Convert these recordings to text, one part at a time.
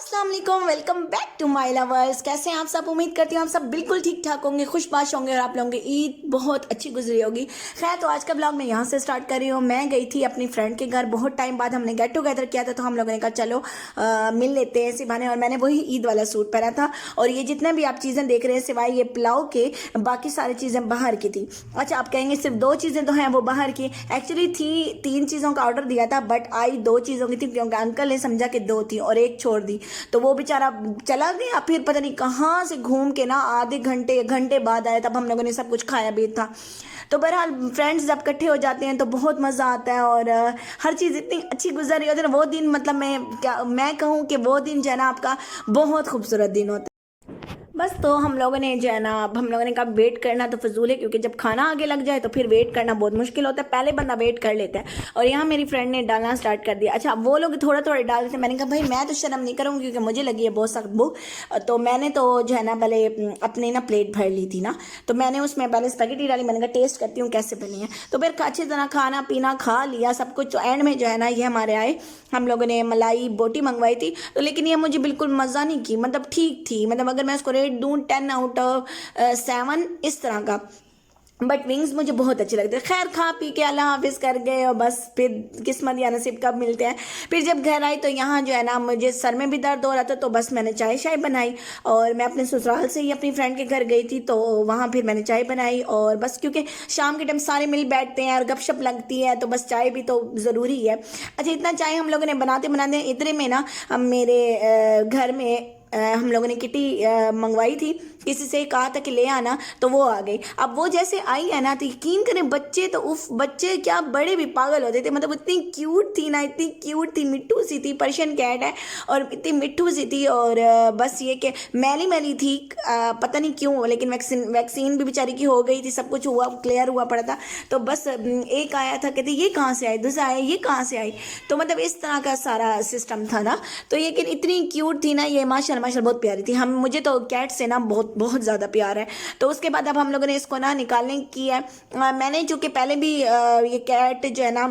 अस्सलाम वालेकुम, welcome back to my lovers. कैसे हैं आप सब? उम्मीद करती हूँ आप सब बिल्कुल ठीक ठाक होंगे, खुशबाश होंगे और आप लोगों की ईद बहुत अच्छी गुजरी होगी। खैर, तो आज का ब्लॉग मैं यहाँ से स्टार्ट कर रही हूँ। मैं गई थी अपनी फ्रेंड के घर, बहुत टाइम बाद हमने गेट टुगेदर किया था, तो हम लोगों ने कहा चलो मिल लेते हैं इसी बहाने। और मैंने वही ईद वाला सूट पहना था। और ये जितने भी आप चीज़ें देख रहे हैं सिवाय ये पुलाव के, बाकी सारी चीज़ें बाहर की थी। अच्छा, आप कहेंगे सिर्फ दो चीज़ें तो हैं वो बाहर की, एक्चुअली थी 3 चीज़ों का ऑर्डर दिया था, बट आई 2 चीज़ों की थी क्योंकि अंकल ने समझा कि 2 थी और एक छोड़ दी। तो वो बेचारा चला गया, फिर पता नहीं कहाँ से घूम के ना आधे घंटे बाद आया, तब हम लोगों ने सब कुछ खाया भी था। तो बहरहाल फ्रेंड्स जब इकट्ठे हो जाते हैं तो बहुत मज़ा आता है और हर चीज़ इतनी अच्छी गुजर रही होती है ना। वो दिन मतलब मैं कहूँ कि वो दिन जो है ना आपका बहुत खूबसूरत दिन होता है। बस तो हम लोगों ने जो है ना, अब हम लोगों ने कहा वेट करना तो फजूल है, क्योंकि जब खाना आगे लग जाए तो फिर वेट करना बहुत मुश्किल होता है। पहले बंदा वेट कर लेता है। और यहाँ मेरी फ्रेंड ने डालना स्टार्ट कर दिया। अच्छा, वो लोग थोड़ा थोड़ा डाल रहे थे। मैंने कहा भाई मैं तो शर्म नहीं करूँगी क्योंकि मुझे लगी है बहुत सख्त भूख। तो मैंने तो जो है ना पहले अपनी ना प्लेट भर ली थी ना, तो मैंने उसमें पहले स्पैगेटी डाली। मैंने कहा टेस्ट करती हूँ कैसे बनी है। तो फिर अच्छी तरह खाना पीना खा लिया सब कुछ। तो एंड में जो है ना ये हमारे आए, हम लोगों ने मलाई बोटी मंगवाई थी। तो लेकिन ये मुझे बिल्कुल मज़ा नहीं की, मतलब ठीक थी, मतलब अगर मैं उसको रेट दूँ 10 आउट ऑफ 7 इस तरह का। बट विंग्स मुझे बहुत अच्छे लगते हैं। खैर, खा पी के अल्लाह हाफिज कर गए और बस फिर किस्मत या नसीब कब मिलते हैं। फिर जब घर आई तो यहाँ जो है ना मुझे सर में भी दर्द हो रहा था, तो बस मैंने चाय शाय बनाई। और मैं अपने ससुराल से ही अपनी फ्रेंड के घर गई थी, तो वहाँ फिर मैंने चाय बनाई। और बस क्योंकि शाम के टाइम सारे मिल बैठते हैं और गपशप लगती है, तो बस चाय भी तो ज़रूरी है। अच्छा, इतना चाय हम लोगों ने बनाते बनाते इतने में ना हम मेरे घर में हम लोगों ने किटी मंगवाई थी, किसी से कहा था कि ले आना, तो वो आ गई। अब वो जैसे आई है ना, तो यकीन करें बच्चे तो उफ, बच्चे क्या बड़े भी पागल होते थे। मतलब इतनी क्यूट थी ना, इतनी क्यूट थी, मिट्टू सी थी, पर्शियन कैट है और इतनी मिट्टू सी थी। और बस ये कि मैली मैली थी, पता नहीं क्यों, लेकिन वैक्सीन भी बेचारी की हो गई थी, सब कुछ हुआ क्लियर हुआ पड़ा था। तो बस एक आया था, कहते ये कहाँ से आई, दूसरा आया ये कहाँ से आई। तो मतलब इस तरह का सारा सिस्टम था ना। तो लेकिन इतनी क्यूट थी ना ये, माशाल्लाह बहुत प्यारी थी। हम मुझे तो कैट से ना बहुत बहुत ज़्यादा प्यार है। तो उसके बाद अब हम लोगों ने इसको ना निकालने की है। मैंने चूँकि पहले भी ये कैट जो है ना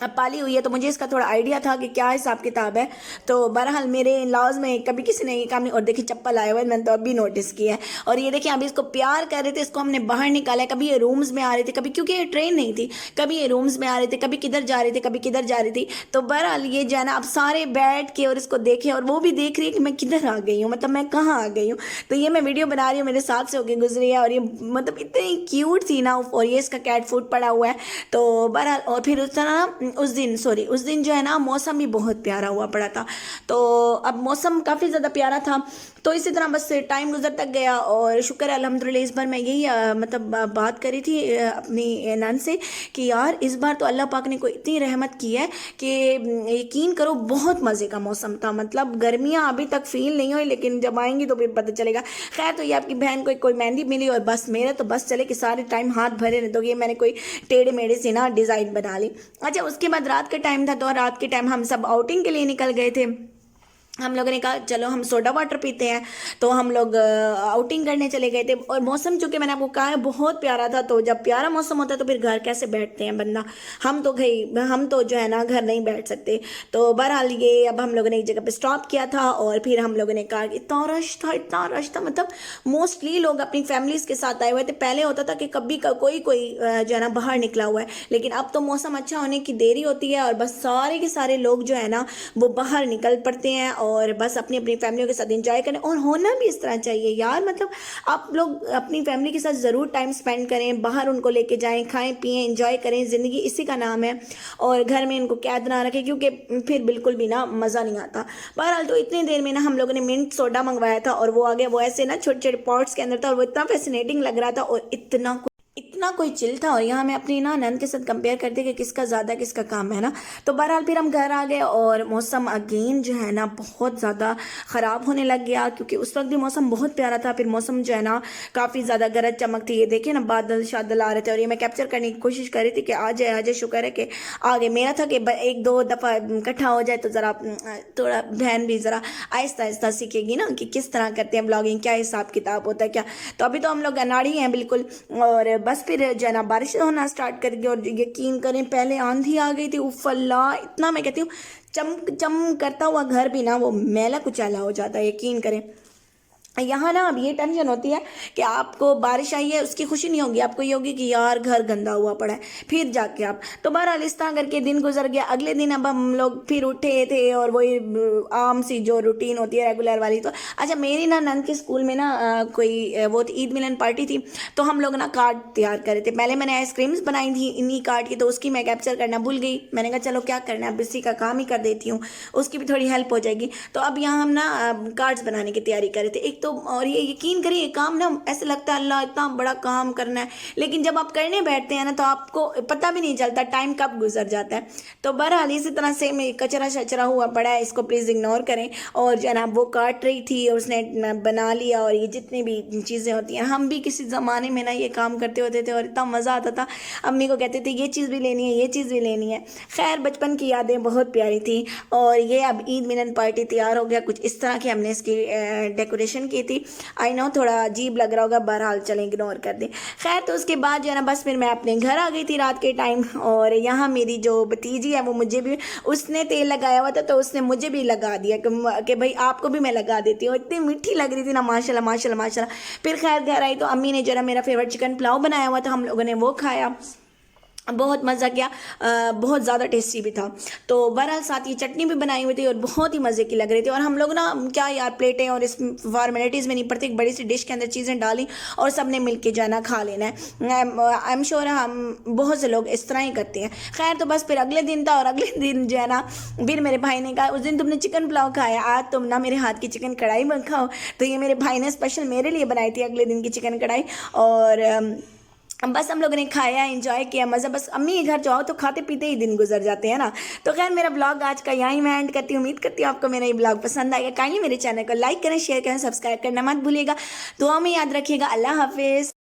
अब पाली हुई है, तो मुझे इसका थोड़ा आइडिया था कि क्या हिसाब किताब है। तो बहरहाल मेरे लॉज में कभी किसी ने ये काम नहीं। और देखिए चप्पल आया हुआ है, मैंने तो अभी नोटिस किया है। और ये देखिए अभी इसको प्यार कर रहे थे, इसको हमने बाहर निकाला है। कभी ये रूम्स में आ रहे थे, कभी क्योंकि ये ट्रेन नहीं थी, कभी ये रूम्स में आ रहे थे, कभी किधर जा रहे थे, कभी किधर जा रही थी। तो बहरहाल ये जो है ना अब सारे बैठ के और इसको देखे, और वो भी देख रही है कि मैं किधर आ गई हूँ, मतलब मैं कहाँ आ गई हूँ। तो ये मैं वीडियो बना रही हूँ, मेरे साथ से होकर गुजरी है। और ये मतलब इतनी क्यूट थी ना। और ये इसका कैट फूड पड़ा हुआ है। तो बहरहाल और फिर उस तरह उस दिन जो है ना मौसम भी बहुत प्यारा हुआ पड़ा था। तो अब मौसम काफ़ी ज़्यादा प्यारा था। तो इसी तरह बस टाइम गुजरता गया। और शुक्र है अल्हम्दुलिल्लाह, इस बार मैं यही मतलब बात करी थी अपनी नन से कि यार इस बार तो अल्लाह पाक ने कोई इतनी रहमत की है कि यकीन करो बहुत मज़े का मौसम था। मतलब गर्मियाँ अभी तक फील नहीं हुई, लेकिन जब आएंगी तो फिर पता चलेगा। खैर, तो ये आपकी बहन को कोई मेहंदी मिली और बस मेरा तो बस चले कि सारे टाइम हाथ भरे रहे। तो ये मैंने कोई टेढ़े मेढ़े से ना डिज़ाइन बना ली। अच्छा, उसके बाद रात का टाइम था, तो रात के टाइम हम सब आउटिंग के लिए निकल गए थे। हम लोगों ने कहा चलो हम सोडा वाटर पीते हैं। तो हम लोग आउटिंग करने चले गए थे। और मौसम चूँकि मैंने आपको कहा है बहुत प्यारा था। तो जब प्यारा मौसम होता है तो फिर घर कैसे बैठते हैं बंदा। हम तो जो है ना घर नहीं बैठ सकते। तो बहरहाल ये अब हम लोगों ने एक जगह पे स्टॉप किया था। और फिर हम लोगों ने कहा कि इतना रश था, इतना रश था, मतलब मोस्टली लोग अपनी फैमिलीज़ के साथ आए हुए थे। पहले होता था कि कभी कोई जो है ना बाहर निकला हुआ है, लेकिन अब तो मौसम अच्छा होने की देरी होती है और बस सारे के सारे लोग जो है ना वो बाहर निकल पड़ते हैं और बस अपनी अपनी फैमिलियों के साथ एंजॉय करें। और होना भी इस तरह चाहिए यार, मतलब आप लोग अपनी फैमिली के साथ ज़रूर टाइम स्पेंड करें, बाहर उनको लेके जाएं, खाएं पिएं एंजॉय करें। ज़िंदगी इसी का नाम है। और घर में इनको कैद ना रखें, क्योंकि फिर बिल्कुल भी ना मज़ा नहीं आता। बहरहाल तो इतनी देर में ना हम लोगों ने मिंट सोडा मंगवाया था और वो आ गया। वो ऐसे ना छोटे छोटे पॉट्स के अंदर था और वो इतना फैसिनेटिंग लग रहा था और इतना कोई चिल था। और यहाँ मैं अपनी ना नंद के साथ कंपेयर करती कि किसका ज़्यादा किसका काम है ना। तो बहरहाल फिर हम घर आ गए और मौसम अगेन जो है ना बहुत ज़्यादा ख़राब होने लग गया, क्योंकि उस वक्त भी मौसम बहुत प्यारा था। फिर मौसम जो है ना काफ़ी ज़्यादा गरज चमक थी। ये देखिए ना बादल शादल आ रहे थे और ये मैं कैप्चर करने की कोशिश कर रही थी कि आ जाए। शुक्र है कि आ गए। मेरा था कि एक दो दफ़ा इकट्ठा हो जाए तो ज़रा थोड़ा बहन भी ज़रा आहिस्ता आहिस्ता सीखेगी ना कि किस तरह करते हैं ब्लॉगिंग, क्या हिसाब किताब होता है क्या। तो अभी तो हम लोग अनाड़ी हैं बिल्कुल। और बस फिर जो है ना बारिश होना स्टार्ट कर गई और यकीन करें पहले आंधी आ गई थी, उफ अल्लाह, इतना मैं कहती हूँ चम चम करता हुआ घर भी ना वो मैला कुचैला हो जाता है, यकीन करें। यहाँ ना अब ये टेंशन होती है कि आपको बारिश आई है उसकी खुशी नहीं होगी, आपको ये होगी कि यार घर गंदा हुआ पड़ा है, फिर जाके आप तो बहरहाल इस तरह करके दिन गुजर गया। अगले दिन अब हम लोग फिर उठे थे और वही आम सी जो रूटीन होती है रेगुलर वाली। तो अच्छा, मेरी ना नंद के स्कूल में ना वो ईद मिलन पार्टी थी, तो हम लोग ना कार्ड तैयार करे थे। पहले मैंने आइसक्रीम्स बनाई थी इन्हीं कार्ड की, तो उसकी मैं कैप्चर करना भूल गई। मैंने कहा चलो क्या करना है, अब इसी का काम ही कर देती हूँ, उसकी भी थोड़ी हेल्प हो जाएगी। तो अब यहाँ हम ना कार्ड्स बनाने की तैयारी कर रहे थे। एक तो और ये यकीन करिए काम ना ऐसे लगता है अल्लाह इतना बड़ा काम करना है, लेकिन जब आप करने बैठते हैं ना तो आपको पता भी नहीं चलता टाइम कब गुजर जाता है। तो बहरहाल इसी तरह से मैं कचरा शचरा हुआ पड़ा है, इसको प्लीज़ इग्नोर करें। और जनाब वो काट रही थी और उसने बना लिया, और ये जितनी भी चीज़ें होती हैं, हम भी किसी ज़माने में ना ये काम करते होते थे और इतना मज़ा आता था। अम्मी को कहते थे ये चीज़ भी लेनी है, ये चीज़ भी लेनी है। खैर बचपन की यादें बहुत प्यारी थी। और ये अब ईद मिलन पार्टी तैयार हो गया, कुछ इस तरह की हमने इसकी डेकोरेशन की थी। आई नो थोड़ा अजीब लग रहा होगा, बहरहाल चलें इग्नोर कर दें। खैर तो उसके बाद जो है ना बस फिर मैं अपने घर आ गई थी रात के टाइम। और यहाँ मेरी जो भतीजी है वो मुझे भी, उसने तेल लगाया हुआ था तो उसने मुझे भी लगा दिया कि भाई आपको भी मैं लगा देती हूँ। इतनी मीठी लग रही थी ना, माशाल्लाह माशाल्लाह माशाल्लाह। फिर खैर घर आई तो अम्मी ने जरा मेरा फेवरेट चिकन पुलाव बनाया हुआ था, हम लोगों ने वो खाया, बहुत मज़ा किया, बहुत ज़्यादा टेस्टी भी था। तो बहरहाल साथ ही चटनी भी बनाई हुई थी और बहुत ही मज़े की लग रही थी। और हम लोग ना क्या यार प्लेटें और इस फॉर्मेलिटीज़ में नहीं पड़ती, एक बड़ी सी डिश के अंदर चीज़ें डाली और सब ने मिल के जाना खा लेना है। आई एम श्योर हम बहुत से लोग इस तरह ही करते हैं। खैर तो बस फिर अगले दिन था, और अगले दिन जो है ना फिर मेरे भाई ने कहा उस दिन तुमने चिकन पुलाव खाया, आज तुम ना मेरे हाथ की चिकन कढ़ाई में खाओ। तो ये मेरे भाई ने स्पेशल मेरे लिए बनाई थी अगले दिन की चिकन कढ़ाई। और बस हम लोगों ने खाया, एंजॉय किया, मज़ा। बस अम्मी के घर जाओ तो खाते पीते ही दिन गुजर जाते हैं ना। तो खैर मेरा ब्लॉग आज का यहीं मैं एंड करती हूँ। उम्मीद करती हूँ आपको मेरा ये ब्लॉग पसंद आएगा। काइंडली मेरे चैनल को लाइक करें, शेयर करें, सब्सक्राइब करना मत भूलिएगा। दुआ में याद रखिएगा। अल्लाह हाफिज़।